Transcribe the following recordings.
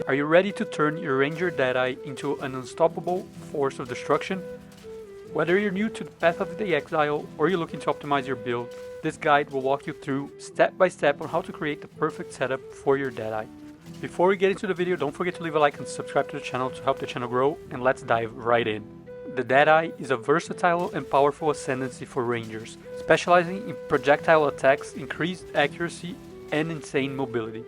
Are you ready to turn your Ranger Deadeye into an unstoppable force of destruction? Whether you're new to the Path of the Exile or you're looking to optimize your build, this guide will walk you through step by step on how to create the perfect setup for your Deadeye. Before we get into the video, don't forget to leave a like and subscribe to the channel to help the channel grow, and let's dive right in. The Deadeye is a versatile and powerful ascendancy for Rangers, specializing in projectile attacks, increased accuracy, and insane mobility.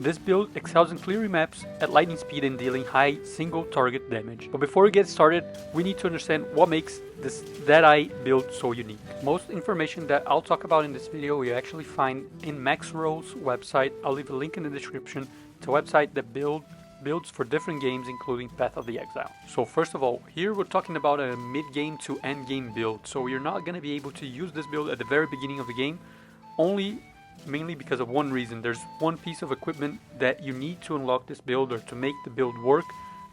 This build excels in clearing maps at lightning speed and dealing high single target damage. But before we get started, we need to understand what makes this Deadeye build so unique. Most information that I'll talk about in this video you actually find in Maxroll's website. I'll leave a link in the description. It's a website that builds for different games, including Path of the Exile. So first of all, here we're talking about a mid-game to end-game build. So you're not going to be able to use this build at the very beginning of the game, mainly because of one reason. There's one piece of equipment that you need to unlock this build or to make the build work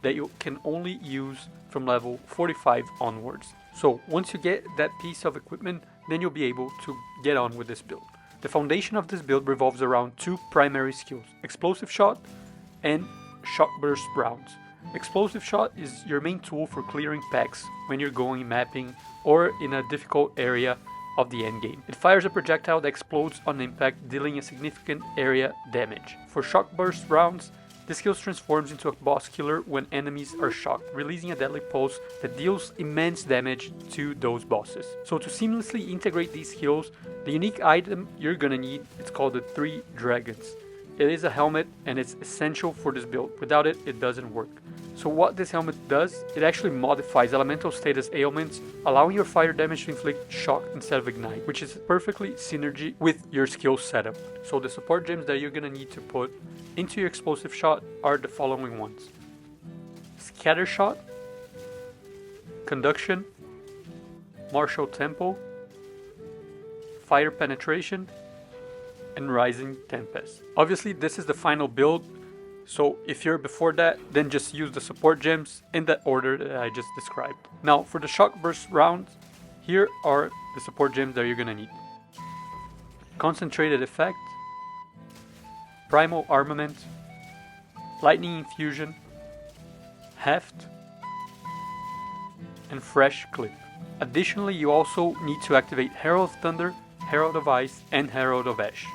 that you can only use from level 45 onwards. So once you get that piece of equipment, then you'll be able to get on with this build. The foundation of this build revolves around two primary skills: Explosive Shot and Shockburst rounds. Explosive Shot is your main tool for clearing packs when you're going mapping or in a difficult area of the endgame. It fires a projectile that explodes on impact, dealing a significant area damage. For Shockburst rounds, this skill transforms into a boss killer when enemies are shocked, releasing a deadly pulse that deals immense damage to those bosses. So to seamlessly integrate these skills, the unique item you're gonna need is called the 3 Dragons. It is a helmet and it's essential for this build. Without it, it doesn't work. So what this helmet does, it actually modifies elemental status ailments, allowing your fire damage to inflict shock instead of ignite, which is perfectly synergy with your skill setup. So the support gems that you're gonna need to put into your Explosive Shot are the following ones: Scatter Shot, Conduction, Martial Tempo, Fire Penetration, and Rising Tempest. Obviously this is the final build, so if you're before that, then just use the support gems in that order that I just described. Now for the Shockburst rounds, here are the support gems that you're gonna need: Concentrated Effect, Primal Armament, Lightning Infusion, Heft, and Fresh Clip. Additionally, you also need to activate Herald of Thunder, Herald of Ice, and Herald of Ash.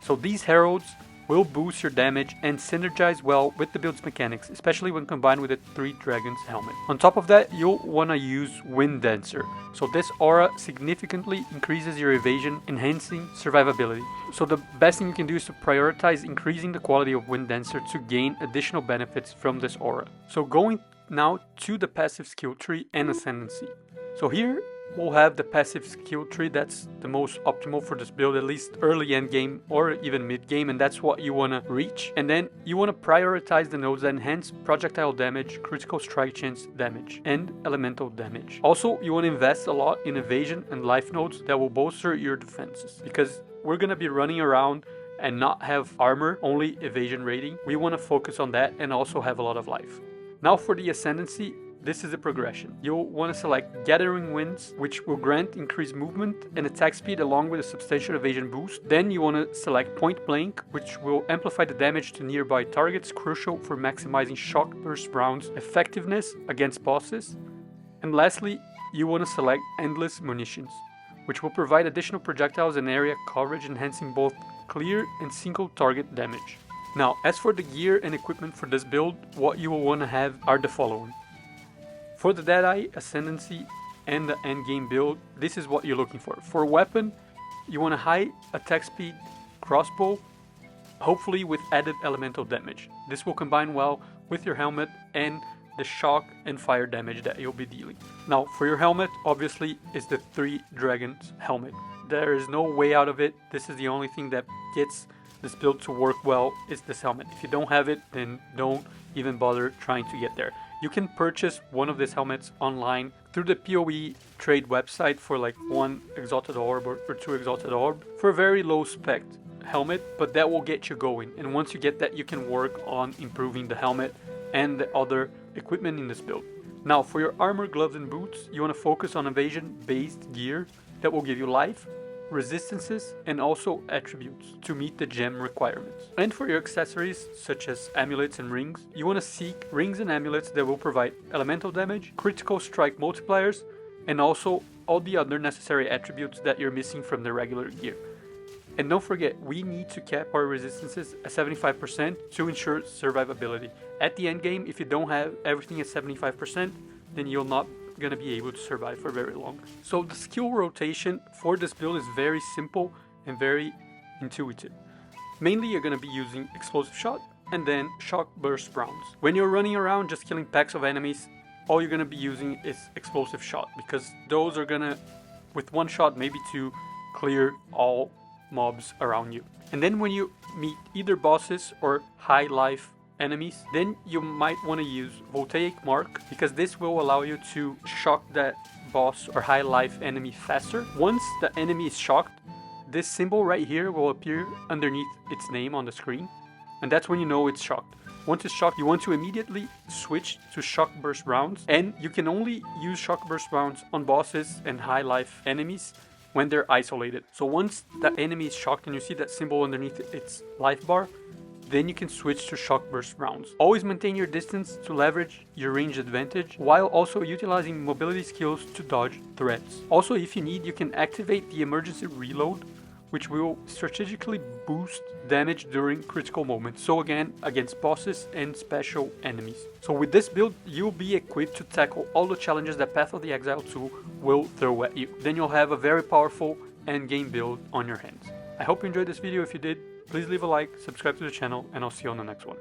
So these heralds will boost your damage and synergize well with the build's mechanics, especially when combined with the 3 Dragons helmet. On top of that, you'll want to use Wind Dancer. So this aura significantly increases your evasion, enhancing survivability. So the best thing you can do is to prioritize increasing the quality of Wind Dancer to gain additional benefits from this aura. So going now to the passive skill tree and ascendancy. So here we'll have the passive skill tree that's the most optimal for this build, at least early end game or even mid game, and that's what you want to reach. And then you want to prioritize the nodes that enhance projectile damage, critical strike chance damage, and elemental damage. Also, you want to invest a lot in evasion and life nodes that will bolster your defenses, because we're going to be running around and not have armor, only evasion rating. We want to focus on that and also have a lot of life. Now for the ascendancy, this is the progression. You'll want to select Gathering Winds, which will grant increased movement and attack speed along with a substantial evasion boost. Then you want to select Point Blank, which will amplify the damage to nearby targets, crucial for maximizing Shockburst rounds effectiveness against bosses. And lastly, you want to select Endless Munitions, which will provide additional projectiles and area coverage, enhancing both clear and single target damage. Now, as for the gear and equipment for this build, what you will want to have are the following. For the Deadeye, Ascendancy, and the endgame build, this is what you're looking for. For a weapon, you want a high attack speed crossbow, hopefully with added elemental damage. This will combine well with your helmet and the shock and fire damage that you'll be dealing. Now, for your helmet, obviously, is the 3 Dragons helmet. There is no way out of it. This is the only thing that gets this build to work well, is this helmet. If you don't have it, then don't even bother trying to get there. You can purchase one of these helmets online through the PoE trade website for like 1 Exalted Orb or 2 Exalted Orb for a very low spec helmet, but that will get you going. And once you get that, you can work on improving the helmet and the other equipment in this build. Now for your armor, gloves, and boots, you want to focus on evasion based gear that will give you life, resistances, and also attributes to meet the gem requirements. And for your accessories, such as amulets and rings, you want to seek rings and amulets that will provide elemental damage, critical strike multipliers, and also all the other necessary attributes that you're missing from the regular gear. And don't forget, we need to cap our resistances at 75% to ensure survivability. At the end game, if you don't have everything at 75%, then you're not gonna be able to survive for very long. So the skill rotation for this build is very simple and very intuitive. Mainly you're gonna be using Explosive Shot and then Shockburst rounds. When you're running around just killing packs of enemies, all you're gonna be using is Explosive Shot, because those are gonna, with one shot, maybe two, clear all mobs around you. And then when you meet either bosses or high life enemies, then you might want to use Voltaic Mark, because this will allow you to shock that boss or high life enemy faster. Once the enemy is shocked, this symbol right here will appear underneath its name on the screen, and that's when you know it's shocked. Once it's shocked, you want to immediately switch to Shockburst rounds, and you can only use Shockburst rounds on bosses and high life enemies when they're isolated. So once the enemy is shocked and you see that symbol underneath its life bar, then you can switch to Shockburst rounds. Always maintain your distance to leverage your range advantage, while also utilizing mobility skills to dodge threats. Also, if you need, you can activate the emergency reload, which will strategically boost damage during critical moments. So again, against bosses and special enemies. So with this build, you'll be equipped to tackle all the challenges that Path of the Exile 2 will throw at you. Then you'll have a very powerful endgame build on your hands. I hope you enjoyed this video. If you did, please leave a like, subscribe to the channel, and I'll see you on the next one.